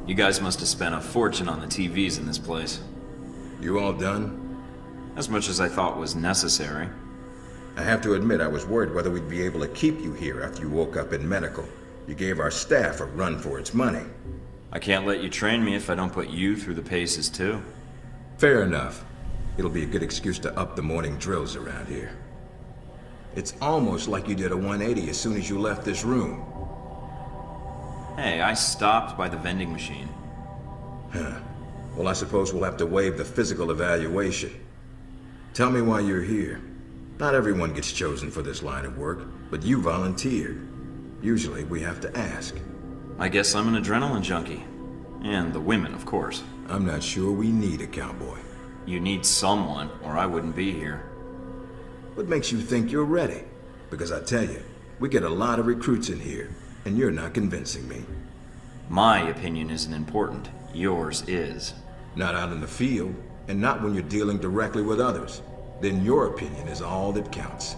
You guys must have spent a fortune on the TVs in this place. You all done? As much as I thought was necessary. I have to admit I was worried whether we'd be able to keep you here after you woke up in medical. You gave our staff a run for its money. I can't let you train me if I don't put you through the paces too. Fair enough. It'll be a good excuse to up the morning drills around here. It's almost like you did a 180 as soon as you left this room. Hey, I stopped by the vending machine. Huh. Well, I suppose we'll have to waive the physical evaluation. Tell me why you're here. Not everyone gets chosen for this line of work, but you volunteered. Usually we have to ask. I guess I'm an adrenaline junkie. And the women, of course. I'm not sure we need a cowboy. You need someone, or I wouldn't be here. What makes you think you're ready? Because I tell you, we get a lot of recruits in here, and you're not convincing me. My opinion isn't important. Yours is. Not out in the field, and not when you're dealing directly with others. Then your opinion is all that counts.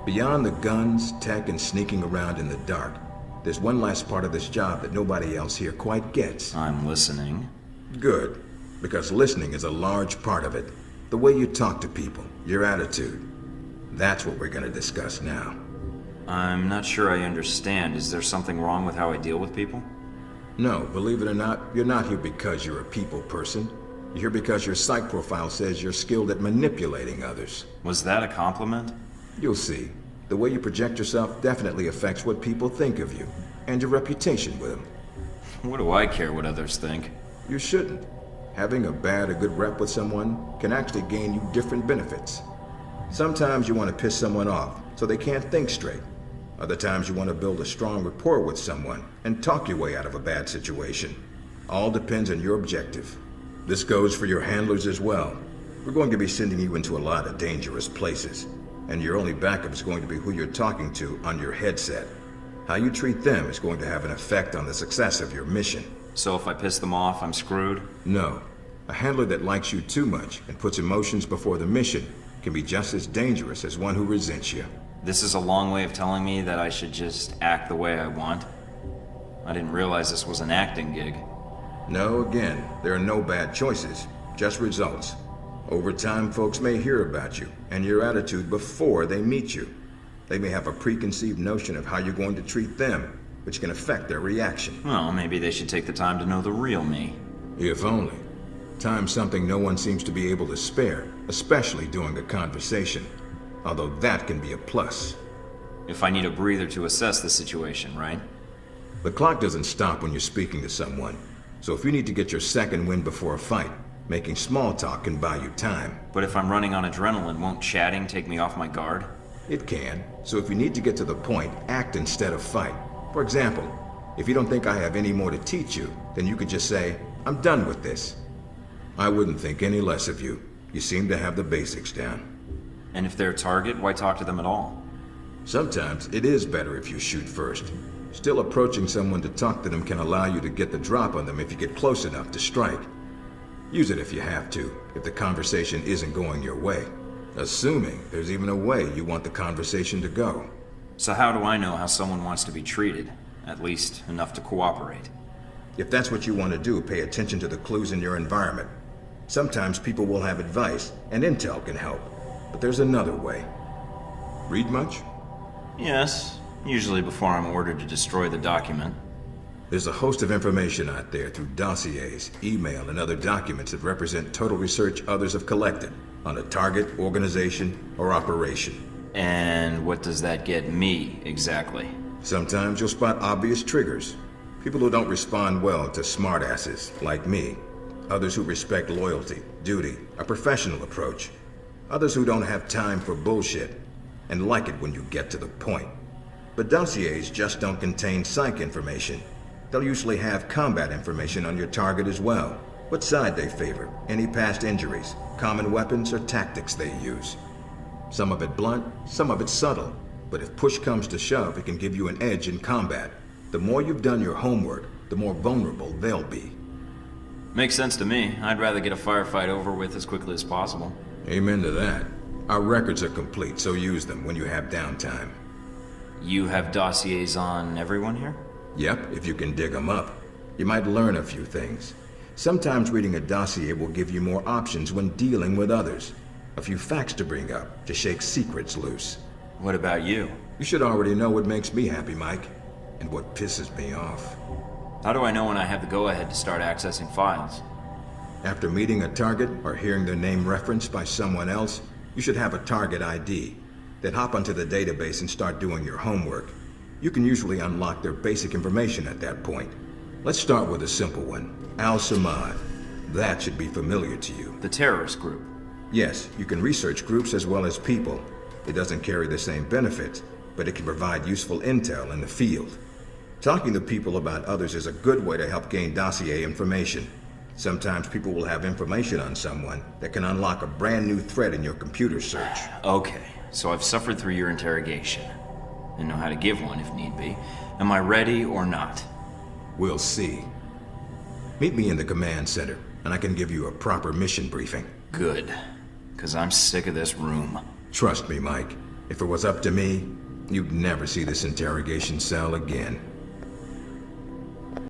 Beyond the guns, tech, and sneaking around in the dark, there's one last part of this job that nobody else here quite gets. I'm listening. Good, because listening is a large part of it. The way you talk to people, your attitude. That's what we're going to discuss now. I'm not sure I understand. Is there something wrong with how I deal with people? No, believe it or not, you're not here because you're a people person. You're here because your psych profile says you're skilled at manipulating others. Was that a compliment? You'll see. The way you project yourself definitely affects what people think of you, and your reputation with them. What do I care what others think? You shouldn't. Having a bad or good rep with someone can actually gain you different benefits. Sometimes you want to piss someone off so they can't think straight. Other times you want to build a strong rapport with someone and talk your way out of a bad situation. All depends on your objective. This goes for your handlers as well. We're going to be sending you into a lot of dangerous places, and your only backup is going to be who you're talking to on your headset. How you treat them is going to have an effect on the success of your mission. So if I piss them off, I'm screwed? No. A handler that likes you too much and puts emotions before the mission can be just as dangerous as one who resents you. This is a long way of telling me that I should just act the way I want. I didn't realize this was an acting gig. No, again, there are no bad choices, just results. Over time, folks may hear about you and your attitude before they meet you. They may have a preconceived notion of how you're going to treat them, which can affect their reaction. Well, maybe they should take the time to know the real me. If only. Time's something no one seems to be able to spare, especially during a conversation. Although that can be a plus. If I need a breather to assess the situation, right? The clock doesn't stop when you're speaking to someone. So if you need to get your second win before a fight, making small talk can buy you time. But if I'm running on adrenaline, won't chatting take me off my guard? It can. So if you need to get to the point, act instead of fight. For example, if you don't think I have any more to teach you, then you could just say, I'm done with this. I wouldn't think any less of you. You seem to have the basics down. And if they're a target, why talk to them at all? Sometimes it is better if you shoot first. Still, approaching someone to talk to them can allow you to get the drop on them if you get close enough to strike. Use it if you have to, if the conversation isn't going your way. Assuming there's even a way you want the conversation to go. So how do I know how someone wants to be treated? At least enough to cooperate. If that's what you want to do, pay attention to the clues in your environment. Sometimes people will have advice, and intel can help. But there's another way. Read much? Yes, usually before I'm ordered to destroy the document. There's a host of information out there through dossiers, email, and other documents that represent total research others have collected on a target, organization, or operation. And what does that get me, exactly? Sometimes you'll spot obvious triggers. People who don't respond well to smartasses, like me. Others who respect loyalty, duty, a professional approach. Others who don't have time for bullshit, and like it when you get to the point. But dossiers just don't contain psych information. They'll usually have combat information on your target as well. What side they favor, any past injuries, common weapons or tactics they use. Some of it blunt, some of it subtle. But if push comes to shove, it can give you an edge in combat. The more you've done your homework, the more vulnerable they'll be. Makes sense to me. I'd rather get a firefight over with as quickly as possible. Amen to that. Our records are complete, so use them when you have downtime. You have dossiers on everyone here? Yep, if you can dig them up. You might learn a few things. Sometimes reading a dossier will give you more options when dealing with others. A few facts to bring up, to shake secrets loose. What about you? You should already know what makes me happy, Mike, and what pisses me off. How do I know when I have the go-ahead to start accessing files? After meeting a target or hearing their name referenced by someone else, you should have a target ID. Then hop onto the database and start doing your homework. You can usually unlock their basic information at that point. Let's start with a simple one. Al-Samad. That should be familiar to you. The terrorist group. Yes, you can research groups as well as people. It doesn't carry the same benefits, but it can provide useful intel in the field. Talking to people about others is a good way to help gain dossier information. Sometimes people will have information on someone that can unlock a brand new thread in your computer search. Okay, so I've suffered through your interrogation and know how to give one if need be. Am I ready or not? We'll see. Meet me in the command center, and I can give you a proper mission briefing. Good, because I'm sick of this room. Trust me, Mike. If it was up to me, you'd never see this interrogation cell again.